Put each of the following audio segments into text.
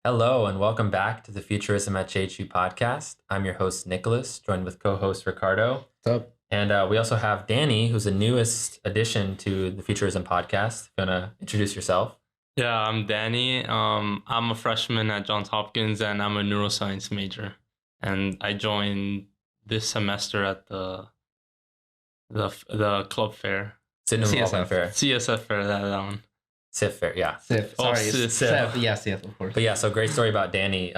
Hello and welcome back to the Futurism at JHU podcast. I'm your host, Nicholas, joined with co-host Ricardo. What's up? And we also have Danny, who's the newest addition to the Futurism podcast. Gonna introduce yourself. Yeah, I'm Danny. I'm a freshman at Johns Hopkins and I'm a neuroscience major. And I joined this semester at the club fair. Cinema Involvement CSF. Fair. CSF fair, that one. CIF Fair, yeah. Sif. Oh, Sorry, Sif. Sif. Yeah, Sif, of course. But yeah, so great story about Danny.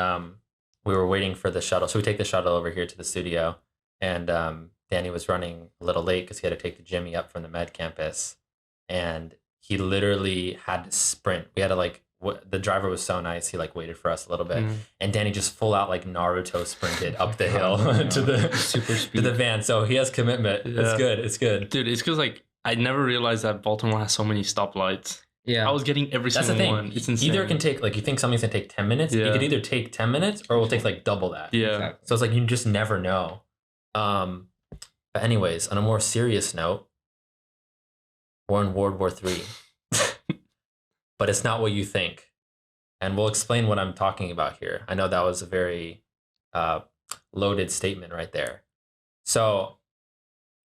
We were waiting for the shuttle. So we take the shuttle over here to the studio. And Danny was running a little late because he had to take the Jimmy up from the med campus. And he literally had to sprint. We had to the driver was so nice. He waited for us a little bit. And Danny just full out Naruto sprinted up the hill to the Super speed. to the van. So he has commitment. Yeah. It's good. It's good. Dude, it's because I never realized that Baltimore has so many stoplights. Yeah. I was getting every That's the single thing. one. It's insane. Either it can take you think something's gonna take 10 minutes. It Yeah. could either take 10 minutes or it will take double that. Yeah. Exactly. So it's you just never know. But anyways, on a more serious note, we're in World War III. But it's not what you think. And we'll explain what I'm talking about here. I know that was a very loaded statement right there. So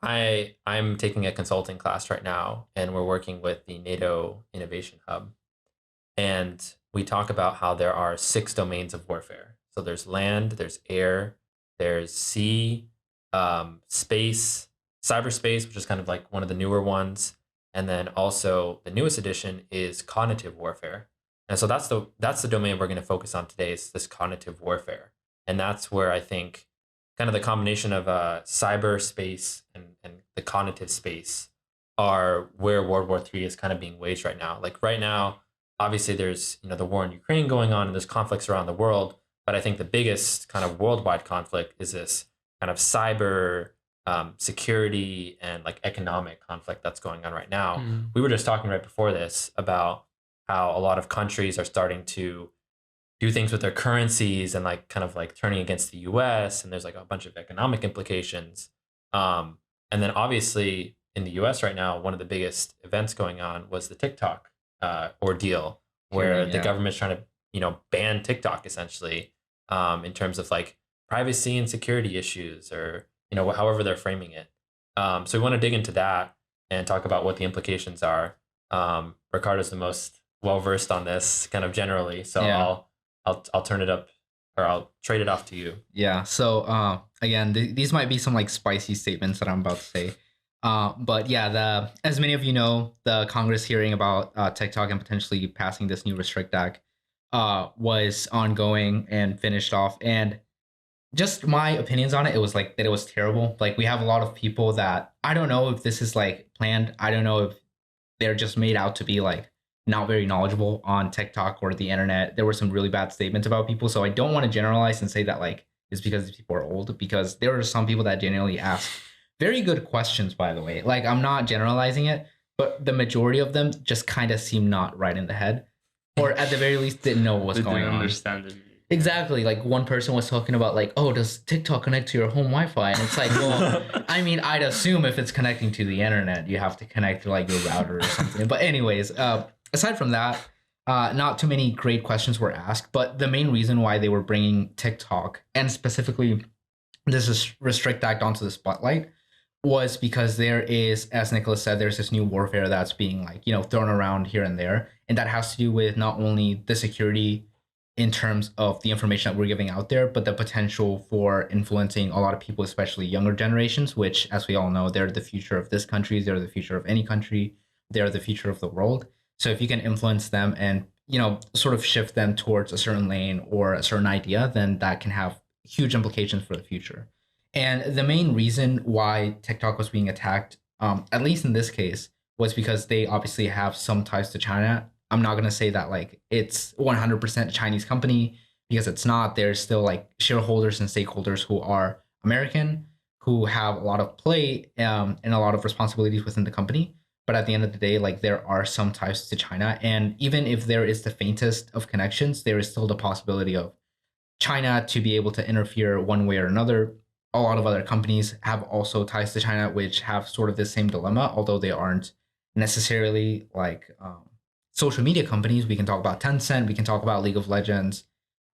I'm taking a consulting class right now, and we're working with the NATO Innovation Hub. And we talk about how there are 6 domains of warfare. So there's land, there's air, there's sea, space, cyberspace, which is kind of one of the newer ones. And then also the newest addition is cognitive warfare. And so that's the domain we're going to focus on today, is this cognitive warfare. And that's where I think kind of the combination of cyberspace and the cognitive space are where World War III is kind of being waged right now. Right now, obviously there's the war in Ukraine going on and there's conflicts around the world. But I think the biggest kind of worldwide conflict is this kind of cyber security and economic conflict that's going on right now. We were just talking right before this about how a lot of countries are starting to do things with their currencies and turning against the US, and there's a bunch of economic implications. And then obviously in the US right now, one of the biggest events going on was the TikTok ordeal, where the government's trying to ban TikTok essentially, in terms of privacy and security issues, or however they're framing it. So we want to dig into that and talk about what the implications are. Ricardo's the most well-versed on this kind of generally. So Yeah. I'll turn it up, or I'll trade it off to you. Yeah. So again, these might be some spicy statements that I'm about to say. But yeah, as many of you know, the Congress hearing about TikTok and potentially passing this new Restrict Act was ongoing and finished off. And just my opinions on it, it was that it was terrible. We have a lot of people that I don't know if this is planned. I don't know if they're just made out to be not very knowledgeable on TikTok or the internet. There were some really bad statements about people. So I don't want to generalize and say that it's because these people are old, because there are some people that genuinely ask very good questions, by the way. I'm not generalizing it, but the majority of them just kind of seem not right in the head, or at the very least didn't know what was They going didn't on. understand it. Exactly. One person was talking about oh, does TikTok connect to your home Wi-Fi? And it's well, I mean, I'd assume if it's connecting to the internet, you have to connect to your router or something. But anyways, aside from that, not too many great questions were asked. But the main reason why they were bringing TikTok, and specifically this is Restrict Act, onto the spotlight was because there is, as Nicholas said, there's this new warfare that's being thrown around here and there. And that has to do with not only the security in terms of the information that we're giving out there, but the potential for influencing a lot of people, especially younger generations, which, as we all know, they're the future of this country, they're the future of any country, they're the future of the world. So if you can influence them and, sort of shift them towards a certain lane or a certain idea, then that can have huge implications for the future. And the main reason why TikTok was being attacked, at least in this case, was because they obviously have some ties to China. I'm not going to say that it's 100% a Chinese company, because it's not. There's still shareholders and stakeholders who are American, who have a lot of play and a lot of responsibilities within the company. But at the end of the day, there are some ties to China. And even if there is the faintest of connections, there is still the possibility of China to be able to interfere one way or another. A lot of other companies have also ties to China, which have sort of the same dilemma, although they aren't necessarily social media companies. We can talk about Tencent, we can talk about League of Legends,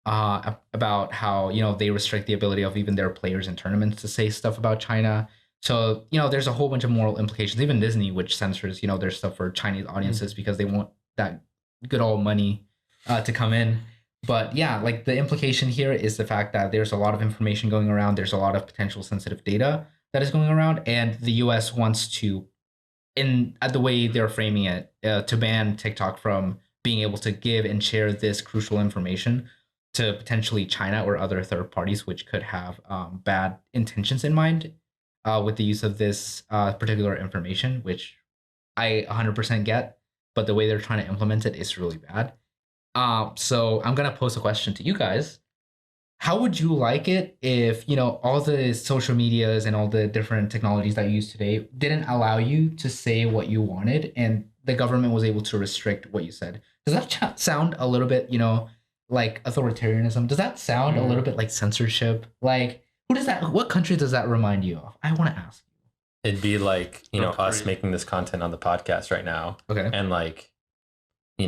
about how they restrict the ability of even their players in tournaments to say stuff about China. So there's a whole bunch of moral implications. Even Disney, which censors their stuff for Chinese audiences because they want that good old money to come in. But yeah, like the implication here is the fact that there's a lot of information going around. There's a lot of potential sensitive data that is going around, and the U.S. wants to, in the way they're framing it, to ban TikTok from being able to give and share this crucial information to potentially China or other third parties, which could have bad intentions in mind with the use of this particular information, which I 100% get, but the way they're trying to implement it is really bad. So I'm gonna pose a question to you guys. How would you like it if all the social medias and all the different technologies that you use today didn't allow you to say what you wanted, and the government was able to restrict what you said? Does that sound a little bit like authoritarianism? Does that sound a little bit like censorship? Like, what country does that remind you of? I want to ask you. It'd be like us making this content on the podcast right now, Okay. and like I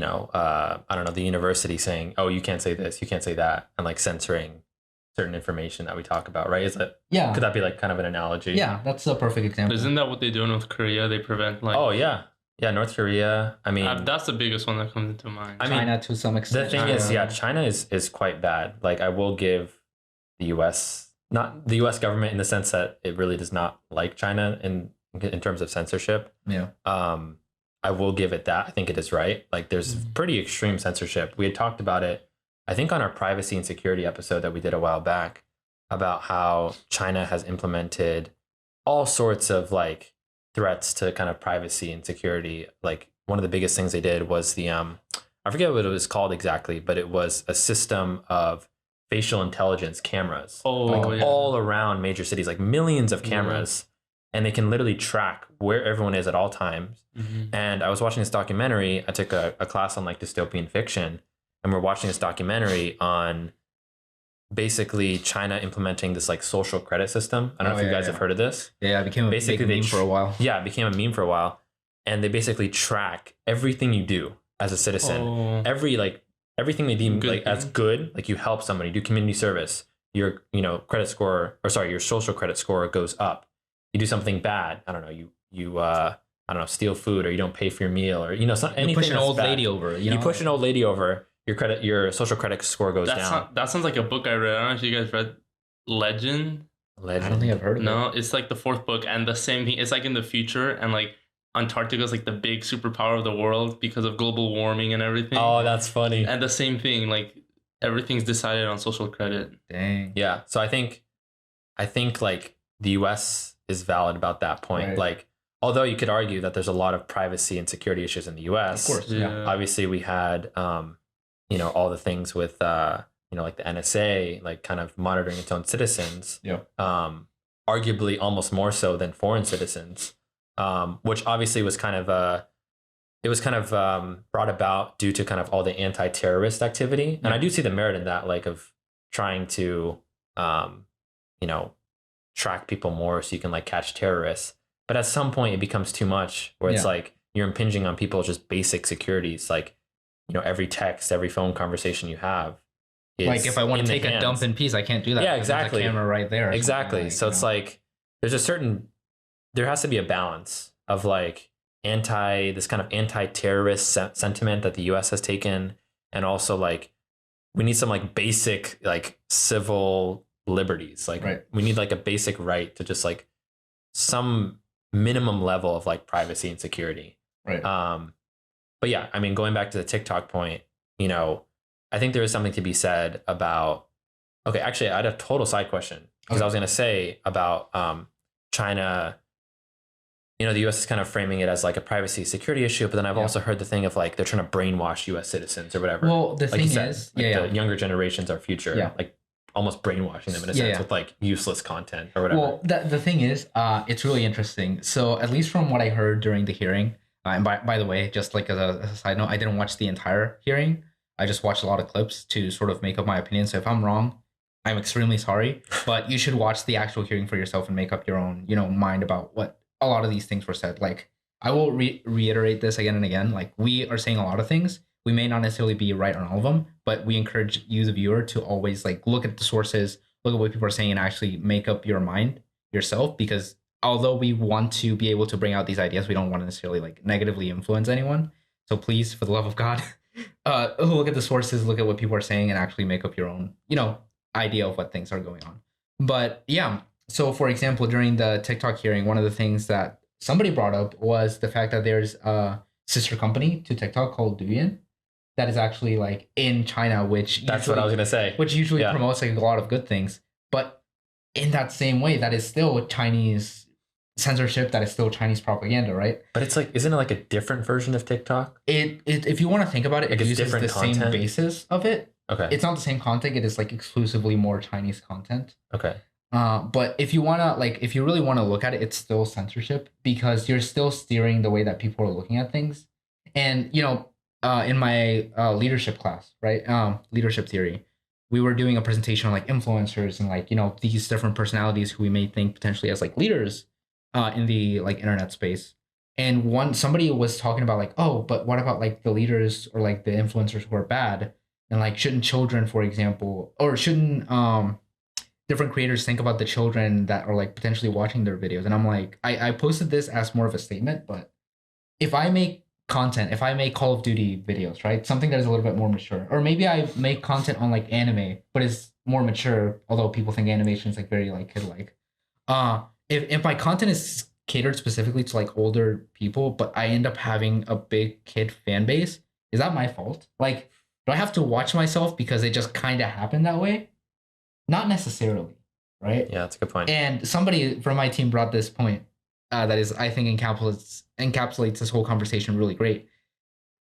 don't know, the university saying, oh, you can't say this, you can't say that, and like censoring certain information that we talk about, right? Is that could that be like kind of an analogy? Yeah, that's a perfect example. Isn't that what they do in North Korea? They prevent like. Oh yeah, North Korea. I mean, that's the biggest one that comes into mind. China to some extent. The thing is, China is quite bad. Like, I will give the U.S. not the U.S. government in the sense that it really does not like China in terms of censorship. Yeah. I will give it that. I think it is right. Like, there's pretty extreme censorship. We had talked about it, I think, on our privacy and security episode that we did a while back, about how China has implemented all sorts of like threats to kind of privacy and security. Like, one of the biggest things they did was the I forget what it was called exactly, but it was a system of facial intelligence cameras all around major cities, like millions of cameras. And they can literally track where everyone is at all times. And I was watching this documentary. I took a class on like dystopian fiction, and we're watching this documentary on basically China implementing this like social credit system. I don't know if you guys have heard of this. Yeah, it became a big meme for a while. Yeah, it became a meme for a while. And they basically track everything you do as a citizen. Everything they deem like as good, like you help somebody, do community service, your credit score, or sorry, your social credit score goes up. You do something bad, I don't know, you I don't know, steal food, or you don't pay for your meal, or anything. You push an old lady over. You push an old lady over, your social credit score goes down. That sounds like a book I read. I don't know if you guys read Legend. I don't think I've heard of it. No, it's like the fourth book, and the same thing. It's like in the future, and like Antarctica is like the big superpower of the world because of global warming and everything. Oh, that's funny. And the same thing, like everything's decided on social credit. Dang. Yeah. So I think like the US is valid about that point. Right. Like, although you could argue that there's a lot of privacy and security issues in the US. Of course. Yeah. Obviously we had all the things with like the NSA, like kind of monitoring its own citizens. Yeah. Arguably almost more so than foreign citizens. Which obviously was kind of brought about due to kind of all the anti-terrorist activity. And I do see the merit in that, like of trying to track people more so you can like catch terrorists. But at some point it becomes too much, where it's like you're impinging on people's just basic securities, like every text, every phone conversation you have is like if I want to take a dump in peace, I can't do that. Yeah, exactly. There's a camera right there. Exactly. So it's like there has to be a balance of like this kind of anti-terrorist sentiment that the US has taken, and also like we need some like basic like civil liberties. Like we need like a basic right to just like some minimum level of like privacy and security. Right. But yeah, I mean, going back to the TikTok point, I think there is something to be said about, okay, actually I had a total side question, because I was going to say about China, the US is kind of framing it as like a privacy security issue, but then I've also heard the thing of like they're trying to brainwash US citizens or whatever. Well, the like thing is, the younger generations are future. Yeah. Like almost brainwashing them in a sense with like useless content or whatever. Well, the thing is, it's really interesting. So at least from what I heard during the hearing, and by the way, just like as a side note, I didn't watch the entire hearing. I just watched a lot of clips to sort of make up my opinion. So if I'm wrong, I'm extremely sorry. But you should watch the actual hearing for yourself and make up your own, mind about what a lot of these things were said. Like, I will reiterate this again and again. Like, we are saying a lot of things. we may not necessarily be right on all of them, but we encourage you, the viewer, to always like look at the sources, look at what people are saying, and actually make up your mind yourself. Because although we want to be able to bring out these ideas, we don't want to necessarily like negatively influence anyone. So please, for the love of God, look at the sources, look at what people are saying, and actually make up your own, idea of what things are going on. But yeah, so for example, during the TikTok hearing, one of the things that somebody brought up was the fact that there's a sister company to TikTok called Douyin that is actually like in China, which That's what I was gonna say. which usually Yeah. promotes like a lot of good things. But in that same way, that is still Chinese censorship, that is still Chinese propaganda, right? But it's like, isn't it like a different version of TikTok? It if you want to think about it, Like it it's uses different the same content? basis of it. Okay. It's not the same content. It is like exclusively more Chinese content. Okay. But if you really want to look at it, it's still censorship because you're still steering the way that people are looking at things. And in my leadership class, right, leadership theory, we were doing a presentation on like influencers and like these different personalities who we may think potentially as like leaders, in the like internet space. And somebody was talking about like, oh, but what about like the leaders or like the influencers who are bad, and like shouldn't children, for example, or shouldn't different creators think about the children that are like potentially watching their videos? And I'm like, I posted this as more of a statement, but if I make content, if I make Call of Duty videos, right, something that is a little bit more mature, or maybe I make content on like anime, but it's more mature, although people think animation is like very like kid like. If my content is catered specifically to like older people, but I end up having a big kid fan base, is that my fault? Like, do I have to watch myself because it just kind of happened that way? Not necessarily, right? Yeah, that's a good point. And somebody from my team brought this point that is, I think, encapsulates this whole conversation really great.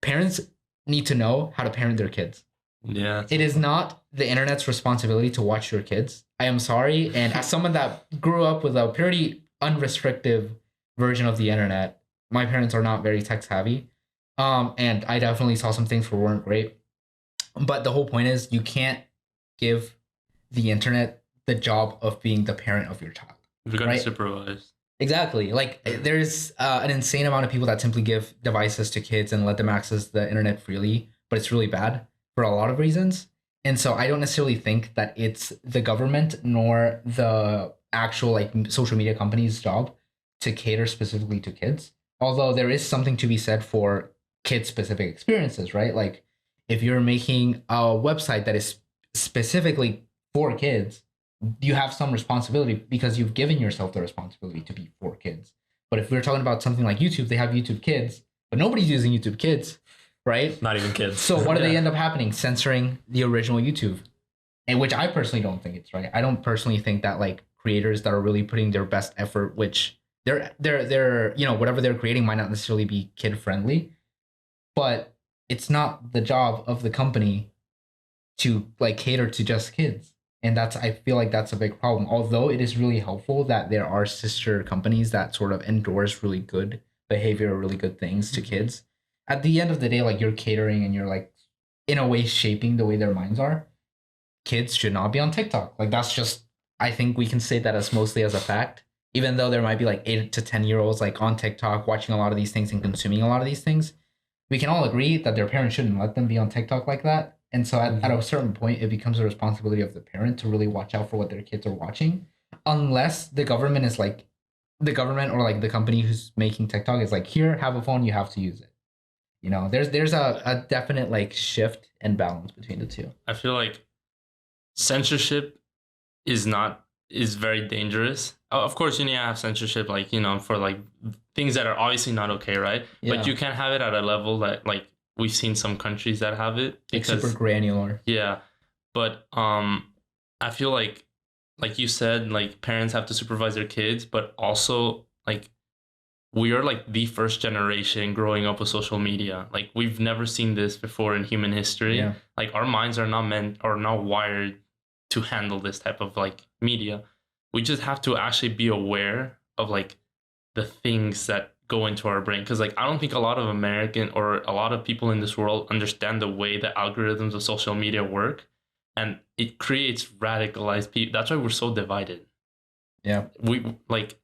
Parents need to know how to parent their kids. Yeah. It is not the internet's responsibility to watch your kids. I am sorry. And as someone that grew up with a pretty unrestrictive version of the internet, my parents are not very tech savvy. And I definitely saw some things that weren't great. But the whole point is you can't give the internet the job of being the parent of your child. You've got to right? supervise. Exactly. Like there's an insane amount of people that simply give devices to kids and let them access the internet freely, but it's really bad for a lot of reasons. And so I don't necessarily think that it's the government nor the actual like social media company's job to cater specifically to kids. Although there is something to be said for kid specific experiences, right? Like if you're making a website that is specifically for kids, you have some responsibility because you've given yourself the responsibility to be for kids. But if we're talking about something like YouTube, they have YouTube Kids, but nobody's using YouTube Kids, right? Not even kids. So what do they end up happening? Censoring the original YouTube, and which I personally don't think it's right. I don't personally think that like creators that are really putting their best effort, which they're whatever they're creating might not necessarily be kid friendly, but it's not the job of the company to like cater to just kids. And I feel like that's a big problem. Although it is really helpful that there are sister companies that sort of endorse really good behavior, really good things to kids. At the end of the day, like you're catering and you're like in a way shaping the way their minds are. Kids should not be on TikTok. Like that's just, I think we can say that as mostly as a fact. Even though there might be like 8 to 10-year-olds like on TikTok watching a lot of these things and consuming a lot of these things, we can all agree that their parents shouldn't let them be on TikTok like that. And so at a certain point, it becomes a responsibility of the parent to really watch out for what their kids are watching, unless the government is like, the government or like the company who's making TikTok is like, here, have a phone, you have to use it. There's a definite like shift and balance between the two. I feel like censorship is very dangerous. Of course, you need to have censorship, like, for like things that are obviously not okay, right? Yeah. But you can't have it at a level that like we've seen some countries that have it Like because super granular. yeah. But I feel like you said, like parents have to supervise their kids, but also like we are like the first generation growing up with social media. Like we've never seen this before in human history. Yeah. Like our minds are not wired to handle this type of like media. We just have to actually be aware of like the things that go into our brain, because like I don't think a lot of American or a lot of people in this world understand the way the algorithms of social media work, and it creates radicalized people. That's why we're so divided. Yeah. We like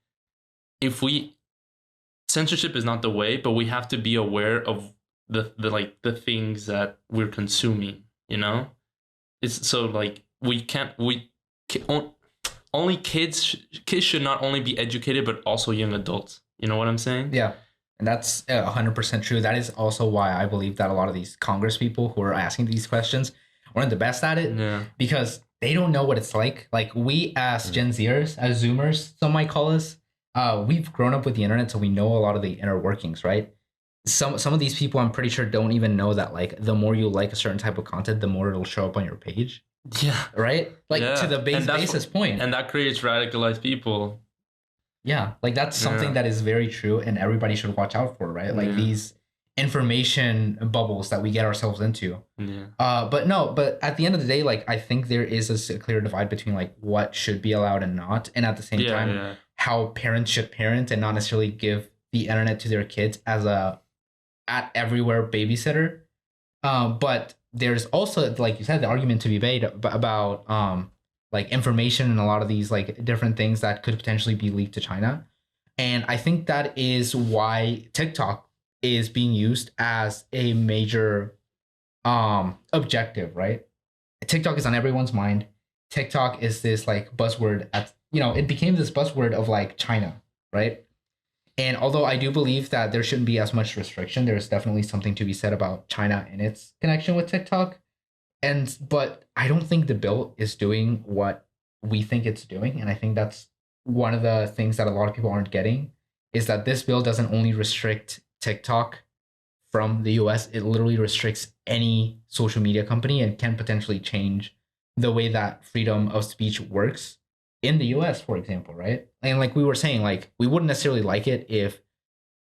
censorship is not the way, but we have to be aware of the like the things that we're consuming, you know? It's so like only kids should not only be educated but also young adults. You know what I'm saying? Yeah. And that's 100% true. That is also why I believe that a lot of these Congress people who are asking these questions aren't the best at it, Yeah. because they don't know what it's like. Like, we as Gen Zers, as Zoomers, some might call us, we've grown up with the internet, so we know a lot of the inner workings, right? Some of these people, I'm pretty sure, don't even know that like the more you like a certain type of content, the more it'll show up on your page, Yeah. right? Like, Yeah. to the And that's basis point. And that creates radicalized people. Yeah, like that's something Yeah. that is very true and everybody should watch out for, right? Like Yeah. these information bubbles that we get ourselves into. Yeah. But at the end of the day, like, I think there is a clear divide between like what should be allowed and not, and at the same time, Yeah. how parents should parent and not necessarily give the internet to their kids as a at everywhere babysitter. But there's also, like you said, the argument to be made about like information and a lot of these like different things that could potentially be leaked to China. And I think that is why TikTok is being used as a major objective, right? TikTok is on everyone's mind. TikTok is this like buzzword at, it became this buzzword of like China, right? And although I do believe that there shouldn't be as much restriction, there's definitely something to be said about China and its connection with TikTok. But I don't think the bill is doing what we think it's doing. And I think that's one of the things that a lot of people aren't getting, is that this bill doesn't only restrict TikTok from the US, it literally restricts any social media company and can potentially change the way that freedom of speech works in the US, for example, right? And like we were saying, like, we wouldn't necessarily like it if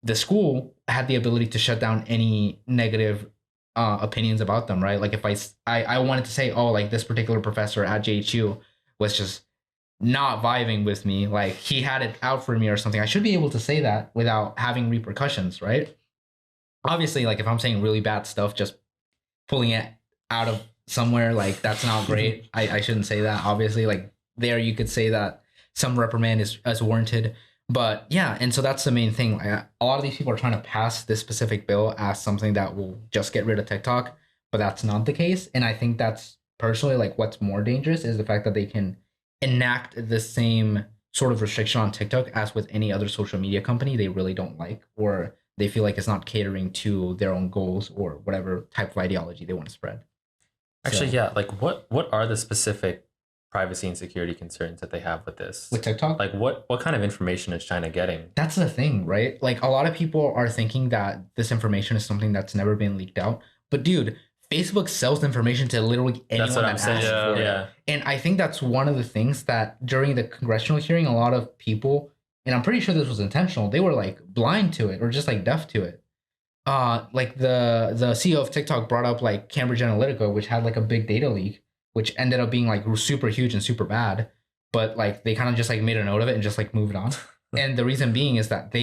the school had the ability to shut down any negative opinions about them, right? Like if I wanted to say, oh, like this particular professor at JHU was just not vibing with me, like he had it out for me or something, I should be able to say that without having repercussions, right? Obviously, like if I'm saying really bad stuff, just pulling it out of somewhere, like that's not great. I shouldn't say that. Obviously, like there you could say that some reprimand is warranted. But yeah, and so that's the main thing. Like, a lot of these people are trying to pass this specific bill as something that will just get rid of TikTok, but that's not the case. And I think that's personally like what's more dangerous is the fact that they can enact the same sort of restriction on TikTok as with any other social media company they really don't like, or they feel like it's not catering to their own goals or whatever type of ideology they want to spread. Actually, So, yeah. Like, what are the specific privacy and security concerns that they have with this? with TikTok, Like, what kind of information is China getting? that's the thing, right? Like a lot of people are thinking that this information is something that's never been leaked out. But dude, Facebook sells information to literally anyone That's what I'm that saying. asks Yeah. for it. Yeah. And I think that's one of the things that during the congressional hearing, a lot of people, and I'm pretty sure this was intentional, they were like blind to it or just like deaf to it. Like the CEO of TikTok brought up like Cambridge Analytica, which had like a big data leak, which ended up being like super huge and super bad. But like they kind of just like made a note of it and just like moved on. And the reason being is that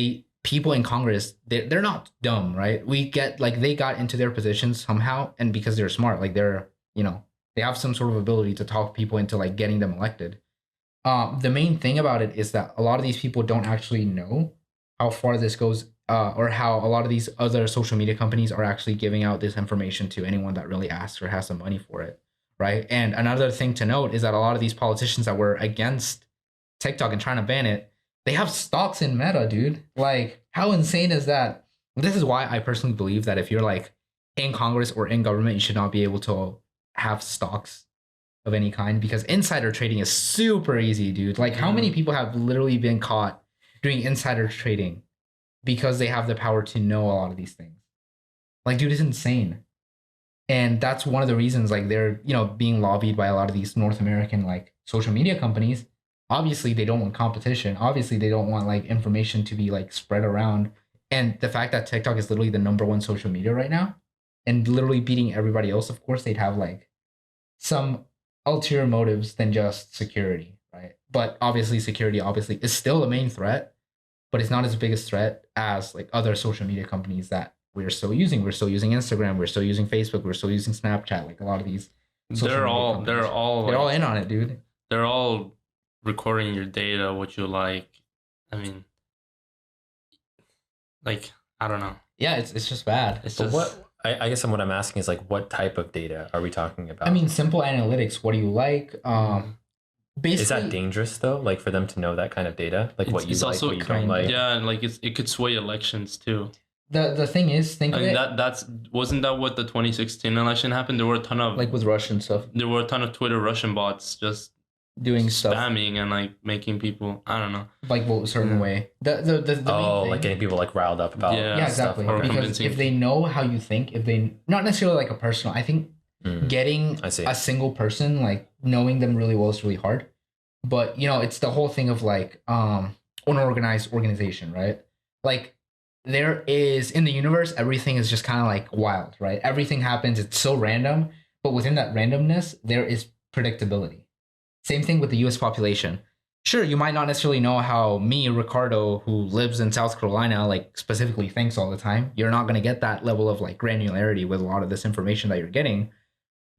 people in Congress, they're not dumb, right? We get like they got into their positions somehow, and because they're smart, like they're, they have some sort of ability to talk people into like getting them elected. The main thing about it is that a lot of these people don't actually know how far this goes, or how a lot of these other social media companies are actually giving out this information to anyone that really asks or has some money for it, right? And another thing to note is that a lot of these politicians that were against TikTok and trying to ban it, they have stocks in Meta, dude. Like, how insane is that? This is why I personally believe that if you're like in Congress or in government, you should not be able to have stocks of any kind, because insider trading is super easy, dude. Like, how many people have literally been caught doing insider trading because they have the power to know a lot of these things? Like, dude, it's insane. And that's one of the reasons like they're, being lobbied by a lot of these North American like social media companies. Obviously, they don't want competition. Obviously, they don't want like information to be like spread around. And the fact that TikTok is literally the number one social media right now and literally beating everybody else, of course, they'd have like some ulterior motives than just security, right? But obviously, security is still a main threat, but it's not as big a threat as like other social media companies that we're still using. We're still using Instagram. We're still using Facebook. We're still using Snapchat. Like a lot of these, They're all they're all in on it, dude. They're all recording your data, what you like. I mean, like, I don't know. Yeah, it's just bad. It's But just I guess what I'm asking is like, what type of data are we talking about? I mean, simple analytics. What do you like? Basically, is that dangerous though? Like for them to know that kind of data, like what you It's like, also what you don't kind of- like. yeah, and like it could sway elections too. the thing is, think I of mean, it that's wasn't that what the 2016 election happened? There were a ton of like with Russian stuff, Twitter Russian bots just doing stuff spamming and like making people, I don't know. like vote a certain way. The main thing, Like getting people like riled up about Yeah. yeah, stuff. exactly. Or Because convincing- if they know how you think, if they not necessarily like a personal, I think getting I see. a single person, like knowing them really well is really hard. But it's the whole thing of like unorganized organization, right? Like there is in the universe, everything is just kind of like wild, right? Everything happens, it's so random, but within that randomness, there is predictability. Same thing with the US population. Sure, you might not necessarily know how me, Ricardo, who lives in South Carolina, like specifically thinks all the time. You're not going to get that level of like granularity with a lot of this information that you're getting.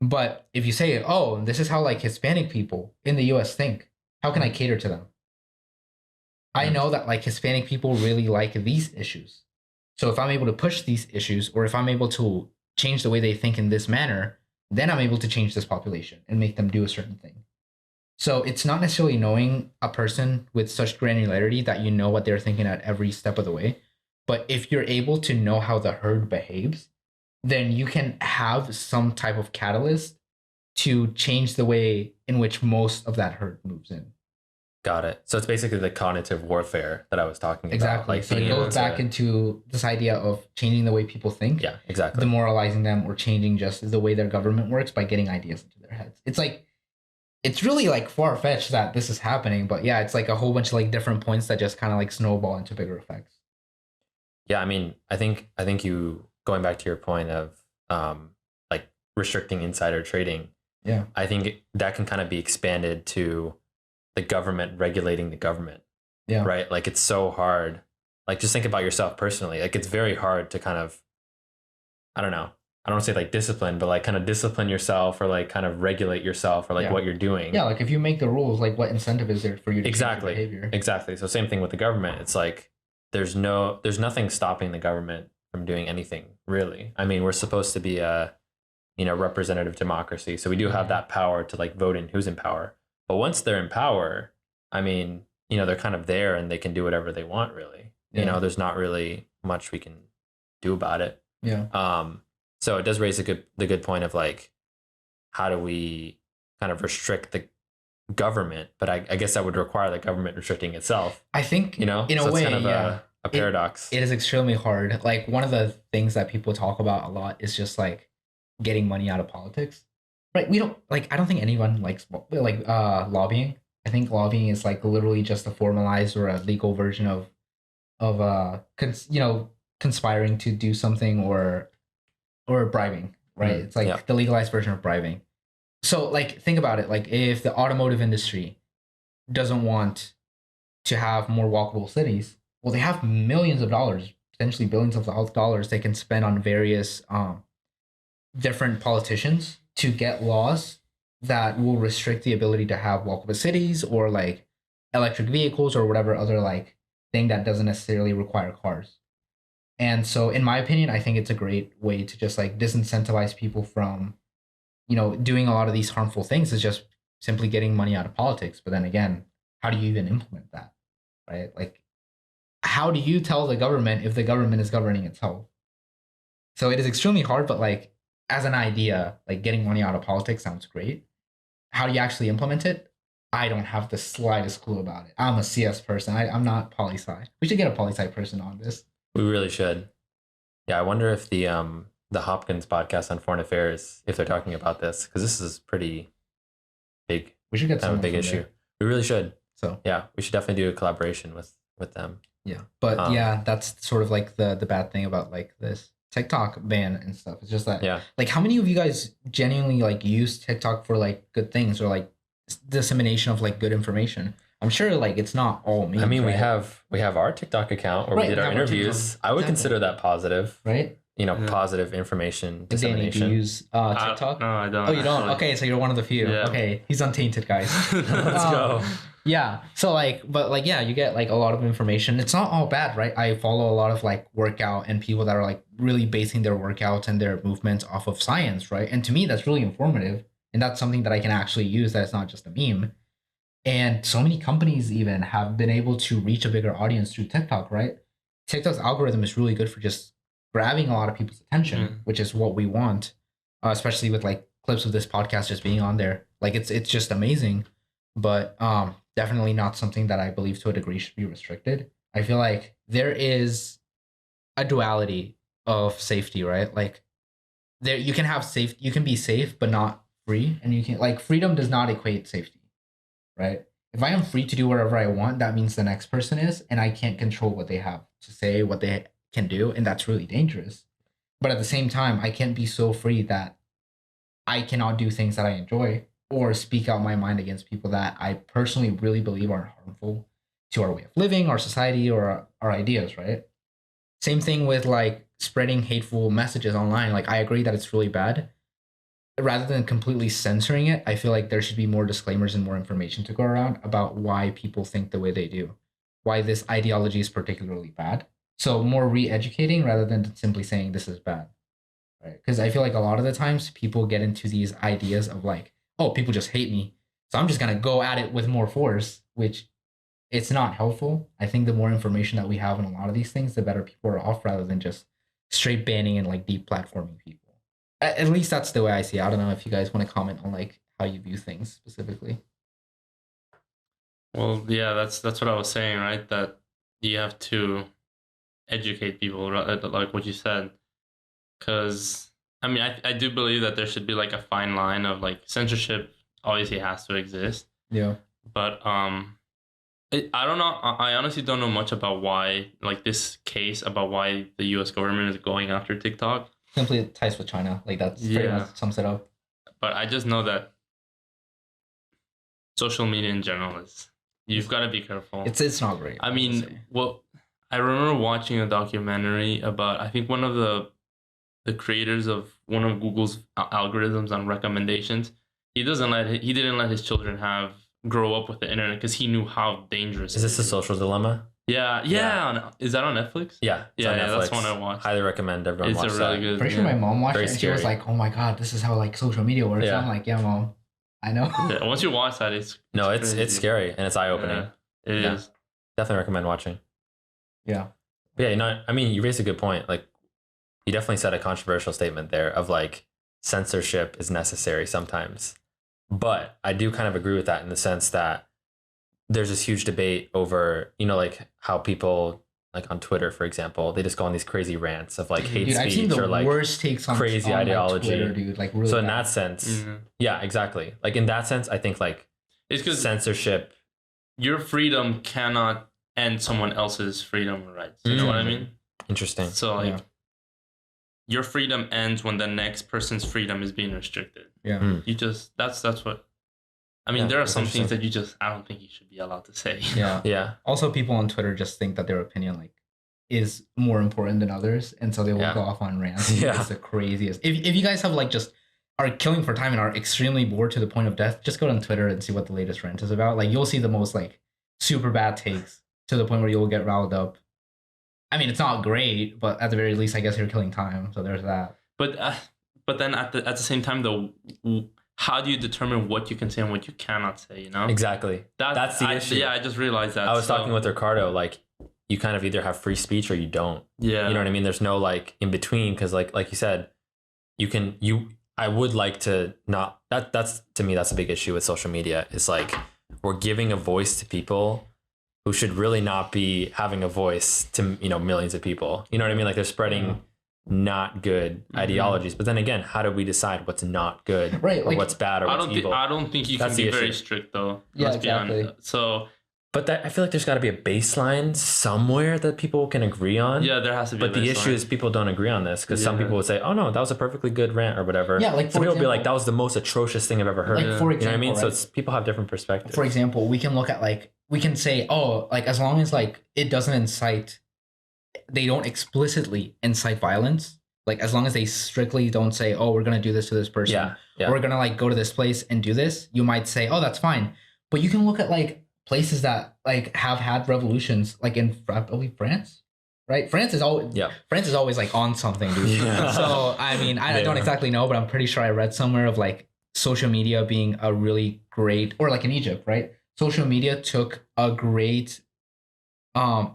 But if you say, oh, this is how like Hispanic people in the US think, how can I cater to them? I know that like Hispanic people really like these issues. So if I'm able to push these issues, or if I'm able to change the way they think in this manner, then I'm able to change this population and make them do a certain thing. So it's not necessarily knowing a person with such granularity that you know what they're thinking at every step of the way. But if you're able to know how the herd behaves, then you can have some type of catalyst to change the way in which most of that herd moves in. Got it. So it's basically the cognitive warfare that I was talking about. Exactly. Like So it being able goes back to- into this idea of changing the way people think, Yeah, exactly. demoralizing them, or changing just the way their government works by getting ideas into their heads. It's like, it's really like far-fetched that this is happening, but yeah, it's like a whole bunch of like different points that just kind of like snowball into bigger effects. Yeah, I mean, I think you going back to your point of like restricting insider trading. Yeah. I think that can kind of be expanded to the government regulating the government. Yeah. Right? Like it's so hard. Like just think about yourself personally. Like it's very hard to kind of, I don't know. I don't want to say like discipline, but like kind of discipline yourself or like kind of regulate yourself or like Yeah. what you're doing. Yeah, like if you make the rules, like what incentive is there for you to Exactly. change your behavior? Exactly. So same thing with the government. It's like there's nothing stopping the government from doing anything really. I mean, we're supposed to be a representative democracy, so we do have that power to like vote in who's in power. But once they're in power, I mean, they're kind of there and they can do whatever they want really. Yeah. There's not really much we can do about it. Yeah. So it does raise the good point of like, how do we kind of restrict the government? But I guess that would require the government restricting itself. I think, in a So way, it's kind of yeah. a paradox. It is extremely hard. Like one of the things that people talk about a lot is just like getting money out of politics. Right? We don't like. I don't think anyone likes like lobbying. I think lobbying is like literally just a formalized or a legal version of conspiring to do something or bribing. Right? It's like the legalized version of bribing. So like think about it. Like if the automotive industry doesn't want to have more walkable cities, well, they have millions of dollars, potentially billions of dollars they can spend on various different politicians to get laws that will restrict the ability to have walkable cities or like electric vehicles or whatever other like thing that doesn't necessarily require cars. And so in my opinion, I think it's a great way to just like disincentivize people from, doing a lot of these harmful things, is just simply getting money out of politics. But then again, how do you even implement that? Right? Like, how do you tell the government if the government is governing itself? So it is extremely hard, but like as an idea, like getting money out of politics sounds great. How do you actually implement it? I don't have the slightest clue about it. I'm a CS person. I'm not poli-sci. We should get a poli-sci person on this. We really should. Yeah, I wonder if the Hopkins podcast on foreign affairs, if they're talking about this, because this is pretty big. We should get kind of a someone big from issue. there. We really should. So yeah, we should definitely do a collaboration with them. Yeah, but yeah, that's sort of like the bad thing about like this TikTok ban and stuff. It's just that like how many of you guys genuinely like use TikTok for like good things or like dissemination of like good information? I'm sure like it's not all me. I mean, right? we have our TikTok account where Right, we did we our have our interviews. TikTok. I would Exactly. consider that positive. Right? Yeah. positive information Danny, do you dissemination. use TikTok? No, I don't. Oh, you don't? actually. Okay, so you're one of the few. Yeah. Okay, he's untainted, guys. Let's Um, go. Yeah. So yeah, you get like a lot of information. It's not all bad, right? I follow a lot of like workout and people that are like really basing their workouts and their movements off of science, right? And to me, that's really informative. And that's something that I can actually use that's not just a meme. And so many companies even have been able to reach a bigger audience through TikTok, right? TikTok's algorithm is really good for just grabbing a lot of people's attention, which is what we want, especially with like clips of this podcast just being on there. Like it's just amazing, but definitely not something that I believe to a degree should be restricted. I feel like there is a duality of safety, right? Like there you can have safe, you can be safe but not free, and you can like freedom does not equate safety, right? If I am free to do whatever I want, that means the next person is, and I can't control what they have to say, what they can do, and that's really dangerous. But at the same time, I can't be so free that I cannot do things that I enjoy or speak out my mind against people that I personally really believe are harmful to our way of living, our society, or our ideas, right? Same thing with like spreading hateful messages online. Like I agree that it's really bad. Rather than completely censoring it, I feel like there should be more disclaimers and more information to go around about why people think the way they do, why this ideology is particularly bad. So more re-educating rather than simply saying this is bad, right? Because I feel like a lot of the times people get into these ideas of like, oh, people just hate me, so I'm just gonna go at it with more force, which it's not helpful. I think the more information that we have on a lot of these things, the better people are off rather than just straight banning and like deplatforming people. At least that's the way I see it. I don't know if you guys want to comment on like how you view things specifically. Well, yeah, that's what I was saying, right? That you have to educate people, like what you said. Because I mean, I do believe that there should be like a fine line of like censorship. Obviously, has to exist. Yeah. But I don't know. I honestly don't know much about why, like this case about why the U.S. government is going after TikTok. Simply ties with China. Like that's pretty Yeah. much sums it up. But I just know that social media in general is, you've got to be careful. It's not great. I mean, well, I remember watching a documentary about, I think one of the creators of one of Google's algorithms on recommendations. He didn't let his children grow up with the internet because he knew how dangerous. Is this The Social Dilemma? Yeah. Is that on Netflix? Yeah. It's on Yeah, Netflix. that's one I watched. Highly recommend everyone It's watch a really that. good. Pretty sure my mom watched Very it and she was scary. like, "Oh my god, this is how like social media works." Yeah. I'm like, "Yeah, mom, I know." Yeah, once you watch that, it's It's crazy. scary and it's eye opening. Yeah, it Yeah. is. Definitely recommend watching. Yeah. But yeah, I mean, you raised a good point. Like, you definitely said a controversial statement there of like censorship is necessary sometimes. But I do kind of agree with that in the sense that there's this huge debate over, like how people like on Twitter, for example, they just go on these crazy rants of like hate Dude, I've seen speech the or like worst takes on crazy on, like, ideology. Twitter, dude. Like really. So in bad. that sense, Mhm. yeah, exactly. Like in that sense, I think like It's because censorship. your freedom cannot end someone else's freedom or rights. You know what I mean? Interesting. So like, Yeah. your freedom ends when the next person's freedom is being restricted. Yeah. Mm. You just that's what. I mean, Yeah, there are that's some things interesting. that I don't think you should be allowed to say. Yeah. Yeah. Also, people on Twitter just think that their opinion like is more important than others, and so they will Yeah. go off on rants. Yeah. It's the craziest. If you guys have like just are killing for time and are extremely bored to the point of death, just go on Twitter and see what the latest rant is about. Like you'll see the most like super bad takes to the point where you'll get riled up. I mean, it's not great, but at the very least, I guess you're killing time. So there's that. But then at the same time though, how do you determine what you can say and what you cannot say? You know, Exactly. That's the issue. Yeah, I just realized that. I was so, talking with Ricardo, like you kind of either have free speech or you don't. Yeah, You know what I mean? There's no like in between because like you said, I would like to not that's to me that's a big issue with social media. It's like we're giving a voice to people who should really not be having a voice to millions of people. You know what I mean? Like they're spreading not good ideologies. But then again, how do we decide what's not good Right, or like, what's bad or what's evil? I don't think you That's can be the very issue. strict though. Yeah, Let's be honest. exactly. So But I feel like there's got to be a baseline somewhere that people can agree on. yeah, there has to be. But a the baseline. issue is people don't agree on this because some Yeah. people would say, "Oh no, that was a perfectly good rant" or whatever. Yeah, like, some for people would be like, example- "That was the most atrocious thing I've ever heard." Like Yeah. for You know what I example, mean? So right? it's people have different perspectives. For example, we can look at like we can say, oh, like as long as like it doesn't incite, they don't explicitly incite violence. Like as long as they strictly don't say, "Oh, we're gonna do this to this person," Yeah. we're gonna like go to this place and do this, you might say, "Oh, that's fine." But you can look at like places that like have had revolutions, like in I believe France, right? France is always like on something, dude. Yeah. So I mean, I They don't are. exactly know, but I'm pretty sure I read somewhere of like social media being a really great, or like in Egypt, right? Social media took a great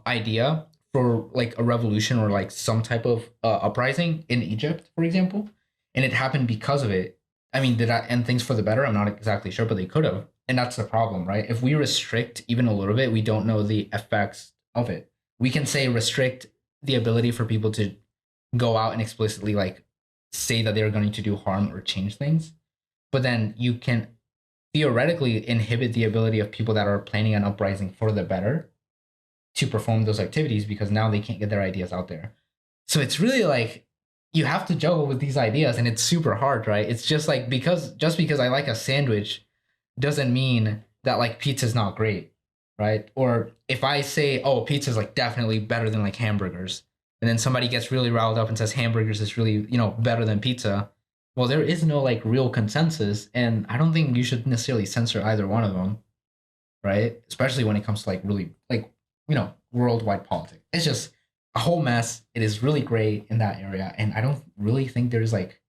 idea for like a revolution or like some type of uprising in Egypt, for example, and it happened because of it. I mean, did that end things for the better? I'm not exactly sure, but they could have, and that's the problem, right? If we restrict even a little bit, we don't know the effects of it. We can say restrict the ability for people to go out and explicitly like say that they're going to do harm or change things, but then you can theoretically inhibit the ability of people that are planning an uprising for the better to perform those activities because now they can't get their ideas out there. So it's really like you have to juggle with these ideas and it's super hard, right? It's just like because I like a sandwich doesn't mean that like pizza's not great, right? Or if I say, "Oh, pizza's like definitely better than like hamburgers," and then somebody gets really riled up and says hamburgers is really, better than pizza. Well, there is no like real consensus, and I don't think you should necessarily censor either one of them, right? Especially when it comes to like really like worldwide politics. It's just a whole mess. It is really great in that area, and I don't really think there's like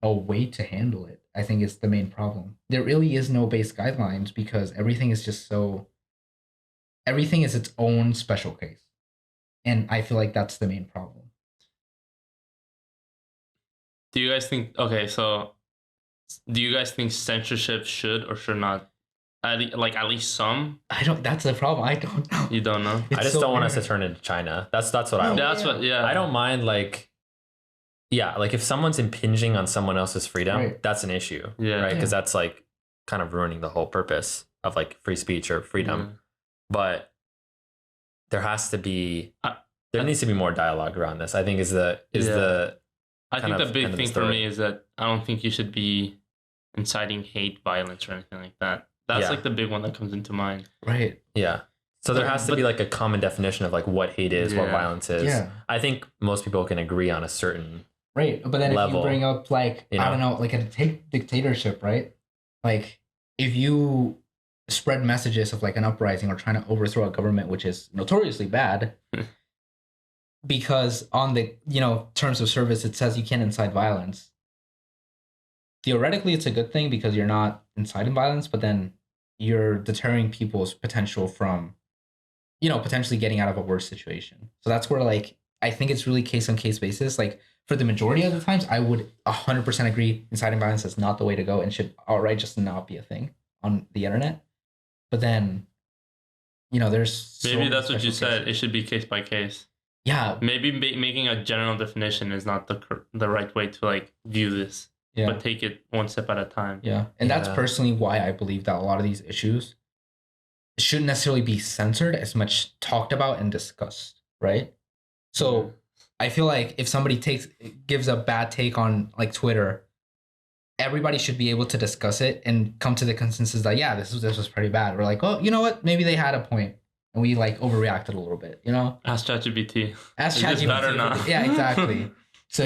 a way to handle it. I think it's the main problem. There really is no base guidelines because everything is its own special case, and I feel like that's the main problem. Do you guys think? Okay, so do you guys think censorship should or should not? At least some. I don't. That's the problem. I don't know. You don't know. I just don't want us to turn into China. That's what I want. That's what. Yeah. I don't mind like if someone's impinging on someone else's freedom, Right. that's an issue. Yeah. Right? Because Yeah. that's like kind of ruining the whole purpose of like free speech or freedom. But there has to be there needs to be more dialogue around this. I think is the I think kind the of big end of the thing for story. me is that I don't think you should be inciting hate, violence, or anything like that. That's Yeah. like the big one that comes into mind. Right. Yeah. So there has to be like a common definition of like what hate is, what Yeah. violence is. Yeah. I think most people can agree on a certain Right. But then if level, you bring up like you I know? don't know, like a dictatorship, right? Like if you spread messages of like an uprising or trying to overthrow a government, which is notoriously bad, because on the terms of service it says you can't incite violence. Theoretically, it's a good thing because you're not inciting violence, but then you're deterring people's potential from, potentially getting out of a worse situation. So that's where like I think it's really case on case basis. Like for the majority of the times, I would 100% agree inciting violence is not the way to go and should outright just not be a thing on the internet. But then, there's Maybe that's what you special said. It cases. should be case by case. Yeah, Maybe making a general definition is not the right way to like view this, yeah, but take it one step at a time. yeah. And that's Yeah. personally why I believe that a lot of these issues shouldn't necessarily be censored as much talked about and discussed, right? So I feel like if somebody gives a bad take on like Twitter, everybody should be able to discuss it and come to the consensus that this was pretty bad. We're like, oh, you know what? Maybe they had a point, and we like overreacted a little bit. Ask ChatGPT. Ask Is this bad or ChatGPT. not? Yeah, exactly. So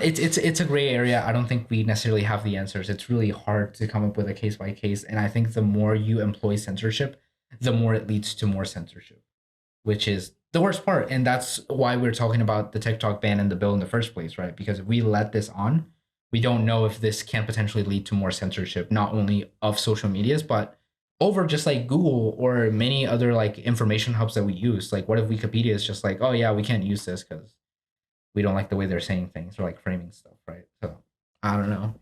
it's a gray area. I don't think we necessarily have the answers. It's really hard to come up with a case by case, and I think the more you employ censorship, the more it leads to more censorship, which is the worst part. And that's why we're talking about the TikTok ban and the bill in the first place, right? Because if we let this on, we don't know if this can potentially lead to more censorship, not only of social medias, but over just like Google or many other like information hubs that we use. Like, what if Wikipedia is just like, oh yeah, we can't use this because we don't like the way they're saying things or like framing stuff, right? So I don't know.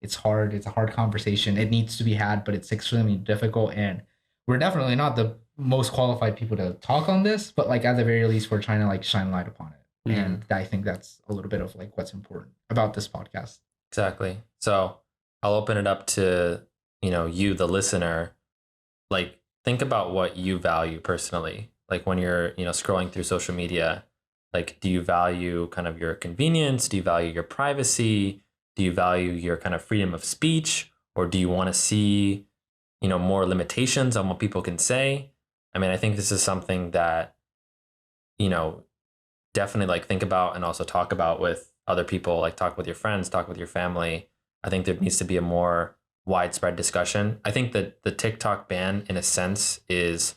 It's hard. It's a hard conversation. It needs to be had, but it's extremely difficult, and we're definitely not the most qualified people to talk on this. But like at the very least, we're trying to like shine light upon it. And I think that's a little bit of like what's important about this podcast. Exactly. So I'll open it up to, you, the listener. Like, think about what you value personally. Like when you're, scrolling through social media, like, do you value kind of your convenience? Do you value your privacy? Do you value your kind of freedom of speech? Or do you want to see, more limitations on what people can say? I mean, I think this is something that, definitely like think about and also talk about with other people, like talk with your friends, talk with your family. I think there needs to be a more widespread discussion. I think that the TikTok ban, in a sense, is,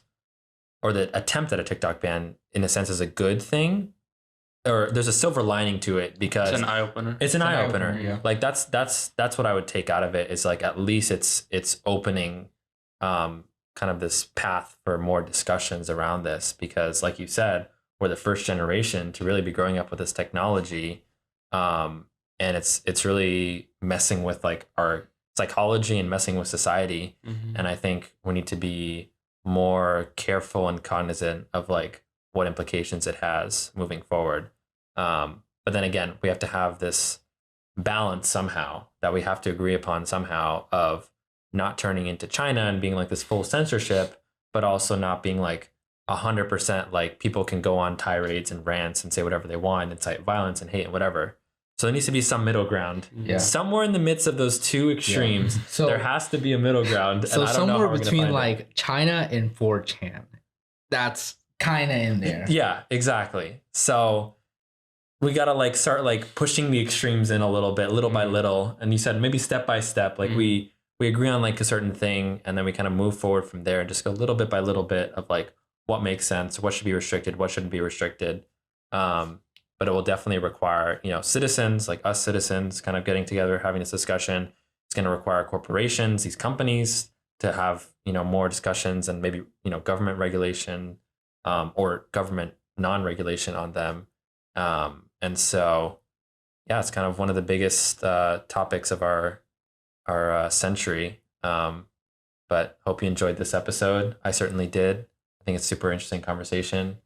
or the attempt at a TikTok ban, in a sense, is a good thing. Or there's a silver lining to it because It's an eye opener. It's an eye opener. Yeah. Like that's what I would take out of it. Is like at least it's opening kind of this path for more discussions around this, because like you said, we're the first generation to really be growing up with this technology, and it's really messing with like our psychology and messing with society. Mhm. And I think we need to be more careful and cognizant of like what implications it has moving forward. But then again, we have to have this balance somehow that we have to agree upon somehow of not turning into China and being like this full censorship, but also not being like 100% like people can go on tirades and rants and say whatever they want, incite violence and hate and whatever. So there needs to be some middle ground. Yeah. Somewhere in the midst of those two extremes, So- there has to be a middle ground. So and I don't know how somewhere we're gonna between find it. like China and 4chan, that's kind of in there. Yeah, exactly. So we gotta like start like pushing the extremes in a little bit, little by little. And you said maybe step by step. Like we agree on like a certain thing, and then we kind of move forward from there and just go little bit by little bit of like what makes sense, what should be restricted, what shouldn't be restricted. But it will definitely require, citizens like us citizens kind of getting together, having this discussion. It's going to require corporations, these companies, to have more discussions, and maybe government regulation, or government non-regulation on them. And so, yeah, it's kind of one of the biggest topics of our century. But hope you enjoyed this episode. I certainly did. I think it's super interesting conversation.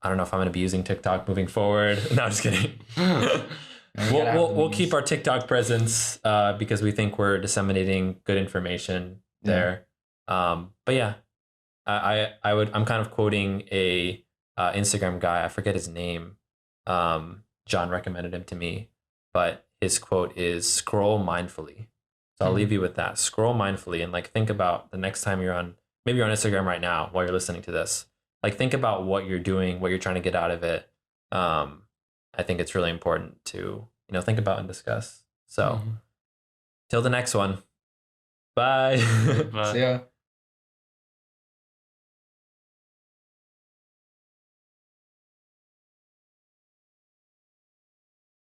I don't know if I'm going to be using TikTok moving forward. No, I'm just kidding. We'll keep our TikTok presence because we think we're disseminating good information there. But yeah, I'm kind of quoting a Instagram guy. I forget his name. John recommended him to me, but his quote is "scroll mindfully." So I'll leave you with that. Scroll mindfully, and like think about the next time maybe you're on Instagram right now while you're listening to this. Like think about what you're doing, what you're trying to get out of it. I think it's really important to think about and discuss. So till the next one. Bye. But So, yeah.